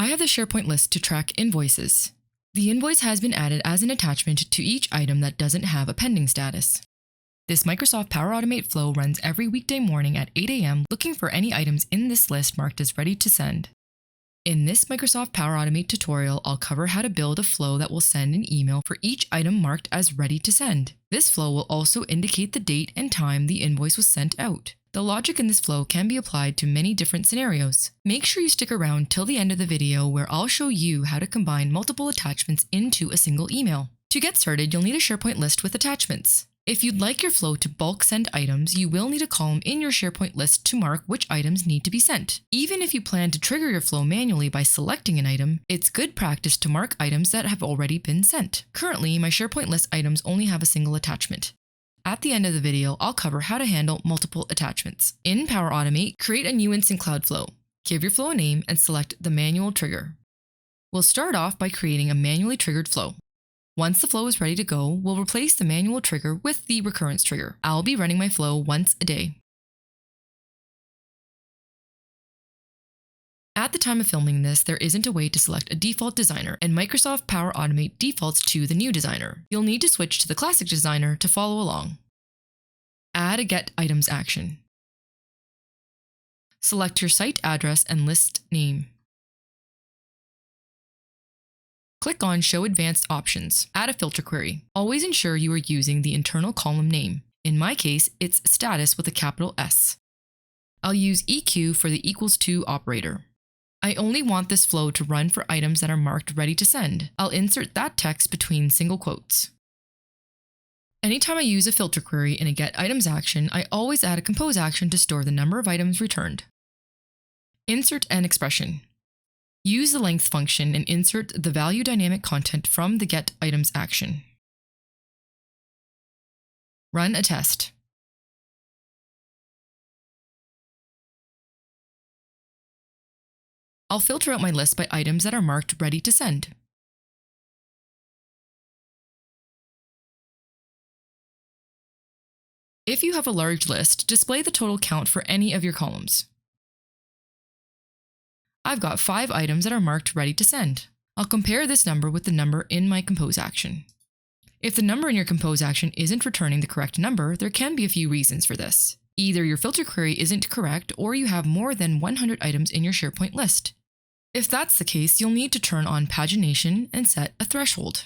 have the SharePoint list to track invoices. The invoice has been added as an attachment to each item that doesn't have a pending status. This Microsoft Power Automate flow runs every weekday morning at 8 a.m. looking for any items in this list marked as ready to send. In this Microsoft Power Automate tutorial, I'll cover how to build a flow that will send an email for each item marked as ready to send. This flow will also indicate the date and time the invoice was sent out. The logic in this flow can be applied to many different scenarios. Make sure you stick around till the end of the video where I'll show you how to combine multiple attachments into a single email. To get started, you'll need a SharePoint list with attachments. If you'd like your flow to bulk send items, you will need a column in your SharePoint list to mark which items need to be sent. Even if you plan to trigger your flow manually by selecting an item, it's good practice to mark items that have already been sent. Currently, my SharePoint list items only have a single attachment. At the end of the video, I'll cover how to handle multiple attachments. In Power Automate, create a new Instant Cloud flow. Give your flow a name and select the manual trigger. We'll start off by creating a manually triggered flow. Once the flow is ready to go, we'll replace the manual trigger with the recurrence trigger. I'll be running my flow once a day. At the time of filming this, there isn't a way to select a default designer, and Microsoft Power Automate defaults to the new designer. You'll need to switch to the classic designer to follow along. Add a Get Items action. Select your site address and list name. Click on Show Advanced Options. Add a filter query. Always ensure you are using the internal column name. In my case, it's status with a capital S. I'll use EQ for the equals to operator. I only want this flow to run for items that are marked ready to send. I'll insert that text between single quotes. Anytime I use a filter query in a Get Items action, I always add a compose action to store the number of items returned. Insert an expression. Use the length function and insert the value dynamic content from the Get Items action. Run a test. I'll filter out my list by items that are marked ready to send. If you have a large list, display the total count for any of your columns. I've got 5 items that are marked ready to send. I'll compare this number with the number in my compose action. If the number in your compose action isn't returning the correct number, there can be a few reasons for this. Either your filter query isn't correct or you have more than 100 items in your SharePoint list. If that's the case, you'll need to turn on Pagination and set a threshold.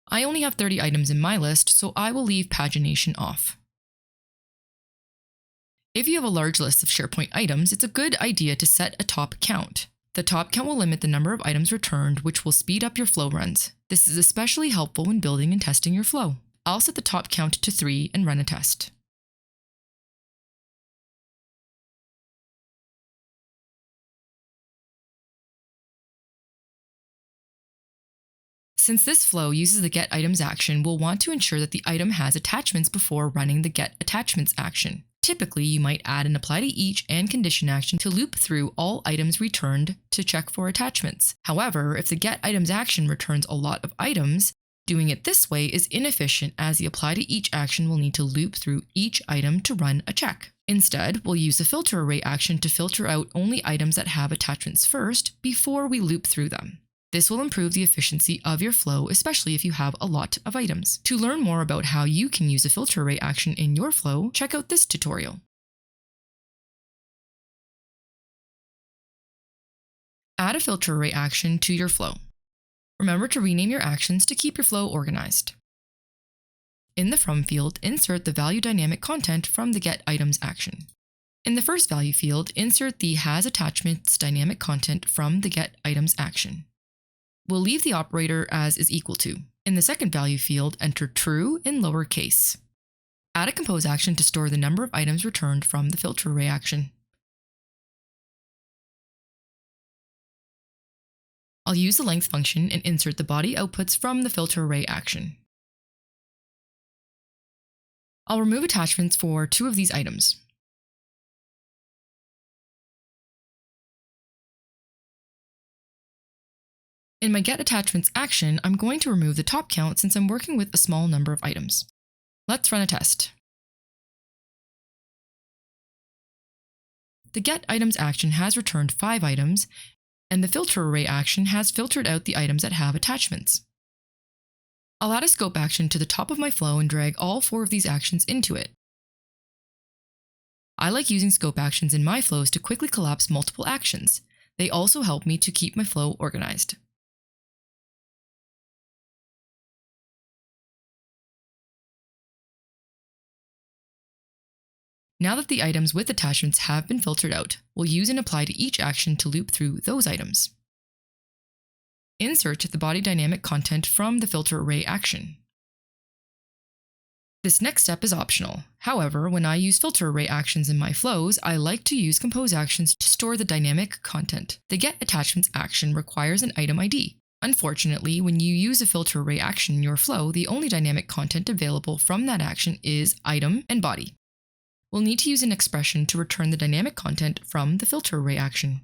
I only have 30 items in my list, so I will leave Pagination off. If you have a large list of SharePoint items, it's a good idea to set a top count. The top count will limit the number of items returned, which will speed up your flow runs. This is especially helpful when building and testing your flow. I'll set the top count to 3 and run a test. Since this flow uses the Get Items action, we'll want to ensure that the item has attachments before running the Get Attachments action. Typically, you might add an Apply to Each and Condition action to loop through all items returned to check for attachments. However, if the Get Items action returns a lot of items, doing it this way is inefficient as the Apply to Each action will need to loop through each item to run a check. Instead, we'll use the Filter Array action to filter out only items that have attachments first before we loop through them. This will improve the efficiency of your flow, especially if you have a lot of items. To learn more about how you can use a filter array action in your flow, check out this tutorial. Add a filter array action to your flow. Remember to rename your actions to keep your flow organized. In the From field, insert the value dynamic content from the Get Items action. In the first value field, insert the Has Attachments dynamic content from the Get Items action. We'll leave the operator as is equal to. In the second value field, enter true in lowercase. Add a compose action to store the number of items returned from the filter array action. I'll use the length function and insert the body outputs from the filter array action. I'll remove attachments for 2 of these items. In my Get Attachments action, I'm going to remove the top count since I'm working with a small number of items. Let's run a test. The Get Items action has returned 5 items, and the Filter Array action has filtered out the items that have attachments. I'll add a scope action to the top of my flow and drag all 4 of these actions into it. I like using scope actions in my flows to quickly collapse multiple actions. They also help me to keep my flow organized. Now that the items with attachments have been filtered out, we'll use an apply to each action to loop through those items. Insert the body dynamic content from the filter array action. This next step is optional. However, when I use filter array actions in my flows, I like to use compose actions to store the dynamic content. The get attachments action requires an item ID. Unfortunately, when you use a filter array action in your flow, the only dynamic content available from that action is item and body. We'll need to use an expression to return the dynamic content from the filter array action.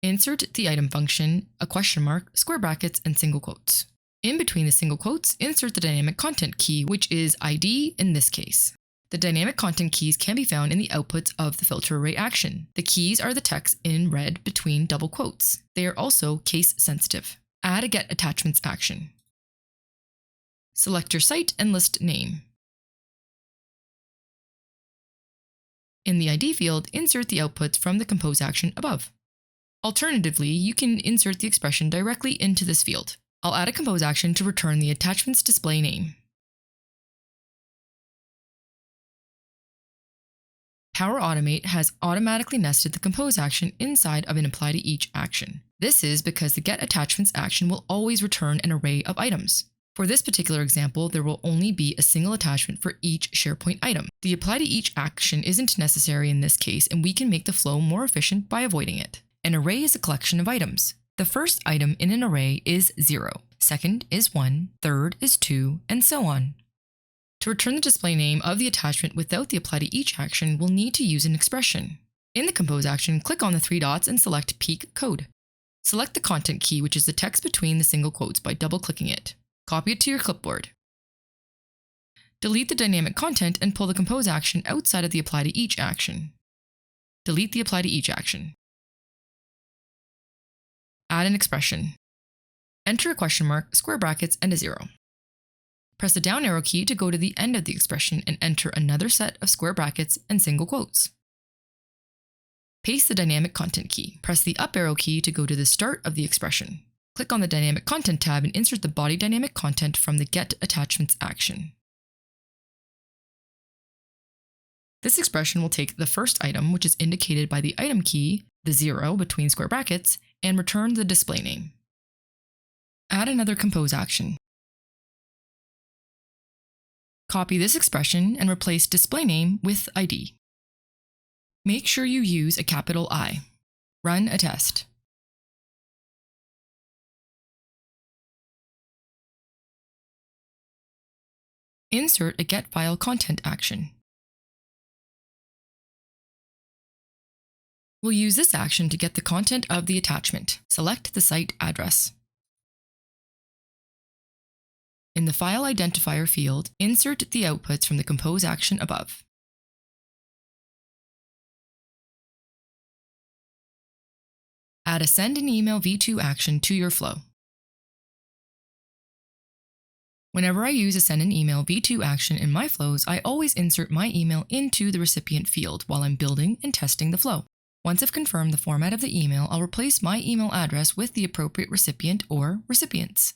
Insert the item function, a question mark, square brackets, and single quotes. In between the single quotes, insert the dynamic content key, which is ID in this case. The dynamic content keys can be found in the outputs of the filter array action. The keys are the text in red between double quotes. They are also case sensitive. Add a get attachments action. Select your site and list name. In the ID field, insert the outputs from the compose action above. Alternatively, you can insert the expression directly into this field. I'll add a compose action to return the attachment's display name. Power Automate has automatically nested the compose action inside of an apply to each action. This is because the get attachments action will always return an array of items. For this particular example, there will only be a single attachment for each SharePoint item. The apply to each action isn't necessary in this case, and we can make the flow more efficient by avoiding it. An array is a collection of items. The first item in an array is 0, second is 1, third is 2, and so on. To return the display name of the attachment without the apply to each action, we'll need to use an expression. In the compose action, click on the 3 dots and select peak code. Select the content key, which is the text between the single quotes, by double-clicking it. Copy it to your clipboard. Delete the dynamic content and pull the compose action outside of the apply to each action. Delete the apply to each action. Add an expression. Enter a question mark, square brackets, and a 0. Press the down arrow key to go to the end of the expression and enter another set of square brackets and single quotes. Paste the dynamic content key. Press the up arrow key to go to the start of the expression. Click on the Dynamic Content tab and insert the body dynamic content from the Get Attachments action. This expression will take the first item, which is indicated by the item key, the 0 between square brackets, and return the display name. Add another compose action. Copy this expression and replace display name with ID. Make sure you use a capital I. Run a test. Insert a Get File Content action. We'll use this action to get the content of the attachment. Select the site address. In the File Identifier field, insert the outputs from the compose action above. Add a Send an Email v2 action to your flow. Whenever I use a Send an Email v2 action in my flows, I always insert my email into the recipient field while I'm building and testing the flow. Once I've confirmed the format of the email, I'll replace my email address with the appropriate recipient or recipients.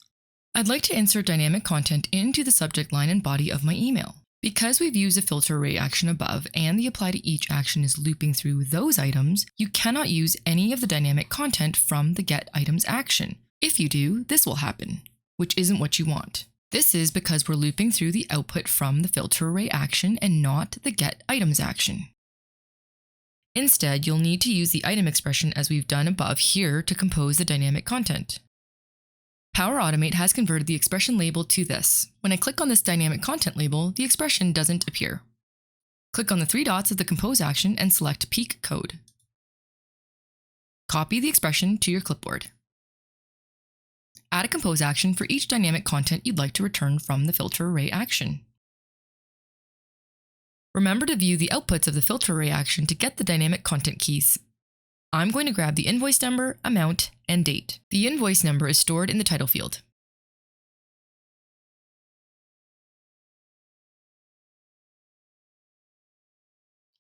I'd like to insert dynamic content into the subject line and body of my email. Because we've used the filter array action above and the apply to each action is looping through those items, you cannot use any of the dynamic content from the get items action. If you do, this will happen, which isn't what you want. This is because we're looping through the output from the filter array action and not the get items action. Instead, you'll need to use the item expression as we've done above here to compose the dynamic content. Power Automate has converted the expression label to this. When I click on this dynamic content label, the expression doesn't appear. Click on the 3 dots of the compose action and select peak code. Copy the expression to your clipboard. Add a compose action for each dynamic content you'd like to return from the filter array action. Remember to view the outputs of the filter array action to get the dynamic content keys. I'm going to grab the invoice number, amount, and date. The invoice number is stored in the title field.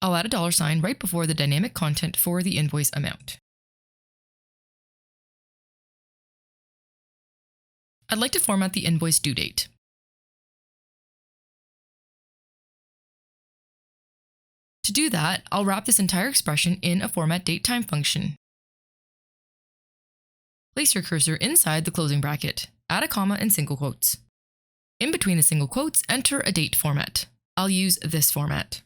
I'll add a $sign right before the dynamic content for the invoice amount. I'd like to format the invoice due date. To do that, I'll wrap this entire expression in a format datetime function. Place your cursor inside the closing bracket, add a comma and single quotes. In between the single quotes, enter a date format. I'll use this format.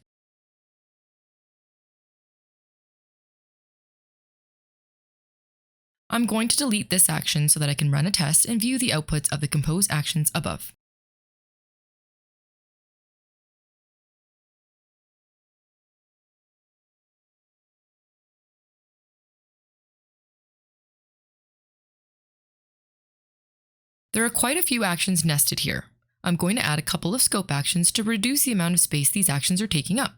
I'm going to delete this action so that I can run a test and view the outputs of the compose actions above. There are quite a few actions nested here. I'm going to add a couple of scope actions to reduce the amount of space these actions are taking up.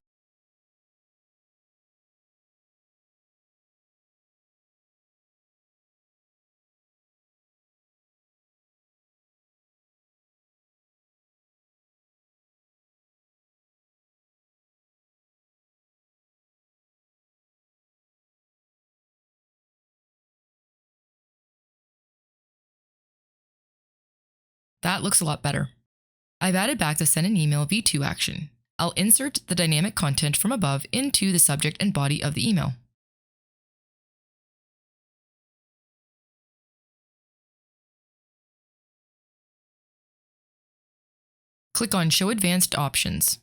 That looks a lot better. I've added back the send an email v2 action. I'll insert the dynamic content from above into the subject and body of the email. Click on Show Advanced Options.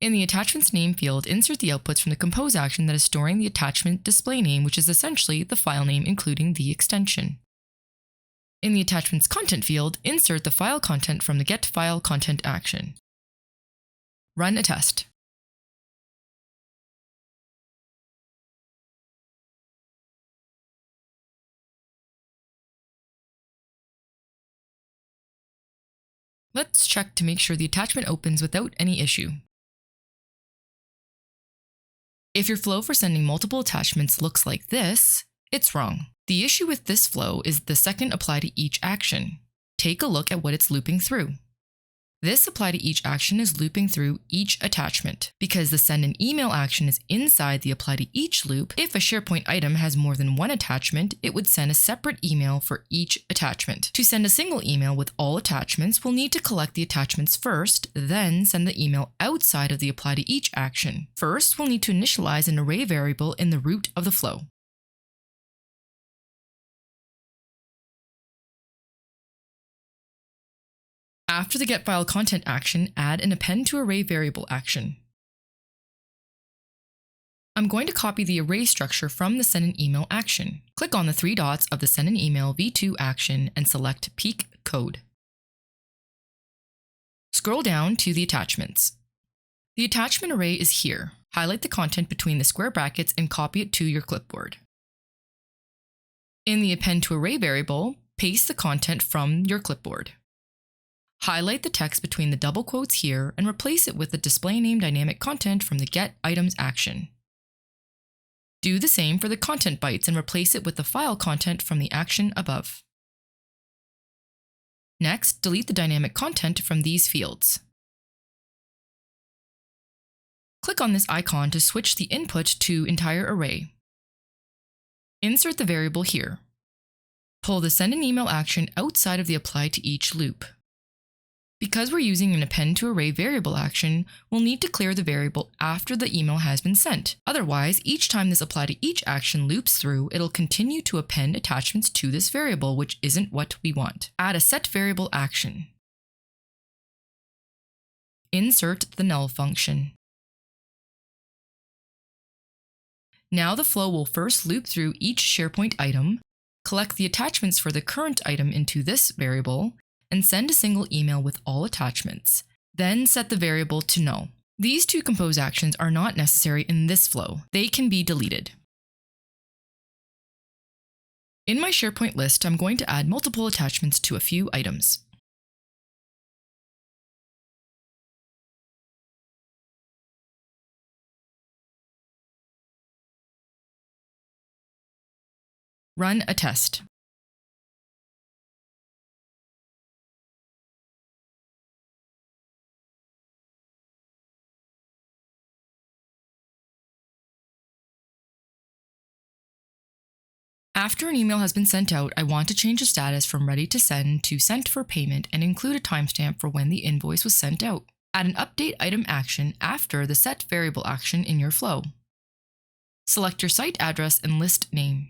In the Attachments Name field, insert the outputs from the compose action that is storing the attachment display name, which is essentially the file name including the extension. In the Attachments Content field, insert the file content from the Get File Content action. Run a test. Let's check to make sure the attachment opens without any issue. If your flow for sending multiple attachments looks like this, it's wrong. The issue with this flow is the second apply to each action. Take a look at what it's looping through. This apply to each action is looping through each attachment. Because the send an email action is inside the apply to each loop, if a SharePoint item has more than one attachment, it would send a separate email for each attachment. To send a single email with all attachments, we'll need to collect the attachments first, then send the email outside of the apply to each action. First, we'll need to initialize an array variable in the root of the flow. After the Get File Content action, add an Append to Array variable action. I'm going to copy the array structure from the Send an Email action. Click on the three dots of the Send an Email v2 action and select Peek Code. Scroll down to the attachments. The attachment array is here. Highlight the content between the square brackets and copy it to your clipboard. In the Append to Array variable, paste the content from your clipboard. Highlight the text between the double quotes here and replace it with the display name dynamic content from the Get Items action. Do the same for the content bytes and replace it with the file content from the action above. Next, delete the dynamic content from these fields. Click on this icon to switch the input to entire array. Insert the variable here. Pull the Send an Email action outside of the apply to each loop. Because we're using an Append to Array variable action, we'll need to clear the variable after the email has been sent. Otherwise, each time this apply to each action loops through, it'll continue to append attachments to this variable, which isn't what we want. Add a set variable action. Insert the null function. Now the flow will first loop through each SharePoint item, collect the attachments for the current item into this variable, and send a single email with all attachments. Then set the variable to null. These two compose actions are not necessary in this flow. They can be deleted. In my SharePoint list, I'm going to add multiple attachments to a few items. Run a test. After an email has been sent out, I want to change the status from ready to send to sent for payment and include a timestamp for when the invoice was sent out. Add an update item action after the set variable action in your flow. Select your site address and list name.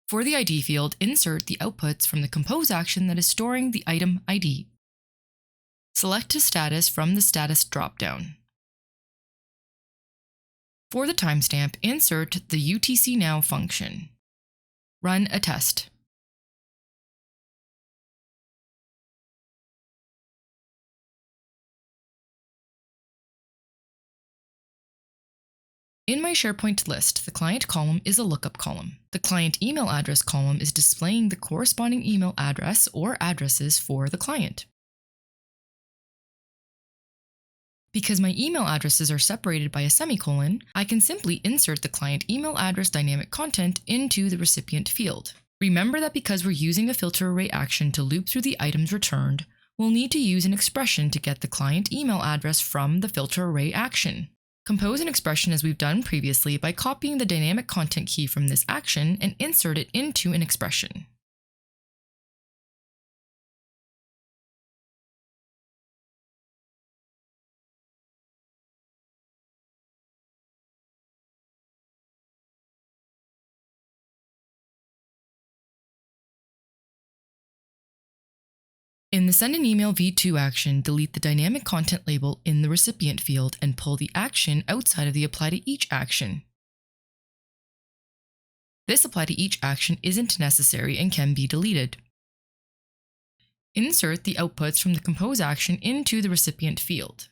For the ID field, insert the outputs from the compose action that is storing the item ID. Select a status from the status dropdown. For the timestamp, insert the UTC-now function. Run a test. In my SharePoint list, the client column is a lookup column. The client email address column is displaying the corresponding email address or addresses for the client. Because my email addresses are separated by a semicolon, I can simply insert the client email address dynamic content into the recipient field. Remember that because we're using a filter array action to loop through the items returned, we'll need to use an expression to get the client email address from the filter array action. Compose an expression as we've done previously by copying the dynamic content key from this action and insert it into an expression. In the Send an Email v2 action, delete the dynamic content label in the recipient field and pull the action outside of the Apply to Each action. This Apply to Each action isn't necessary and can be deleted. Insert the outputs from the Compose action into the recipient field.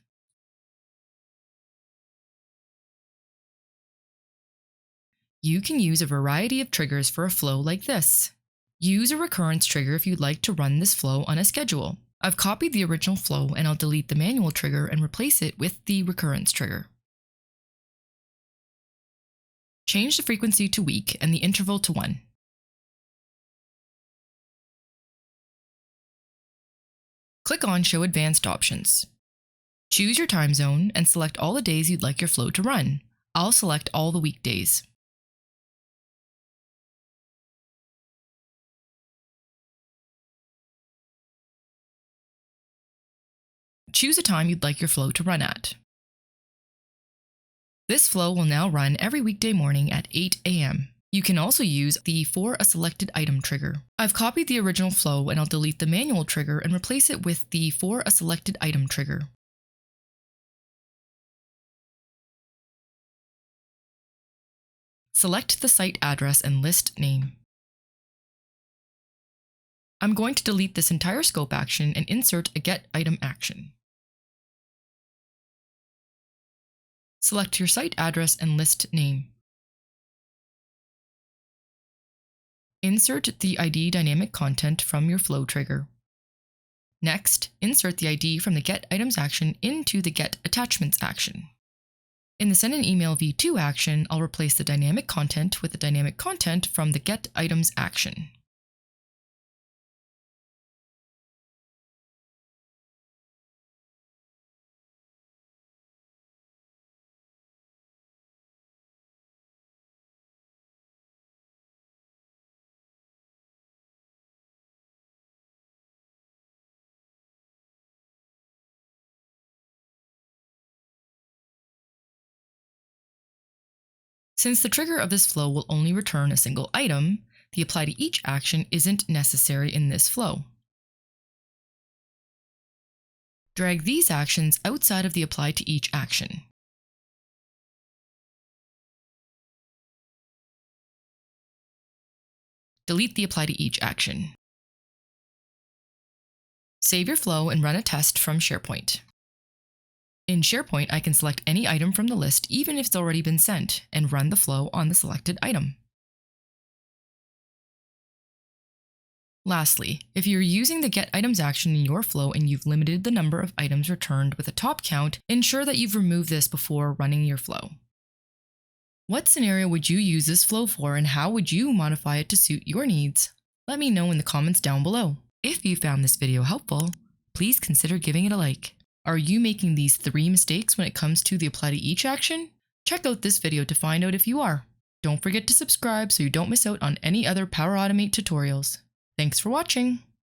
You can use a variety of triggers for a flow like this. Use a recurrence trigger if you'd like to run this flow on a schedule. I've copied the original flow and I'll delete the manual trigger and replace it with the recurrence trigger. Change the frequency to week and the interval to 1. Click on Show Advanced Options. Choose your time zone and select all the days you'd like your flow to run. I'll select all the weekdays. Choose a time you'd like your flow to run at. This flow will now run every weekday morning at 8 a.m. You can also use the For a Selected Item trigger. I've copied the original flow and I'll delete the manual trigger and replace it with the For a Selected Item trigger. Select the site address and list name. I'm going to delete this entire scope action and insert a Get Item action. Select your site address and list name. Insert the ID dynamic content from your flow trigger. Next, insert the ID from the Get Items action into the Get Attachments action. In the Send an Email v2 action, I'll replace the dynamic content with the dynamic content from the Get Items action. Since the trigger of this flow will only return a single item, the Apply to Each action isn't necessary in this flow. Drag these actions outside of the Apply to Each action. Delete the Apply to Each action. Save your flow and run a test from SharePoint. In SharePoint, I can select any item from the list even if it's already been sent and run the flow on the selected item. Lastly, if you're using the Get Items action in your flow and you've limited the number of items returned with a top count, ensure that you've removed this before running your flow. What scenario would you use this flow for, and how would you modify it to suit your needs? Let me know in the comments down below. If you found this video helpful, please consider giving it a like. Are you making these 3 mistakes when it comes to the apply to each action? Check out this video to find out if you are. Don't forget to subscribe so you don't miss out on any other Power Automate tutorials. Thanks for watching!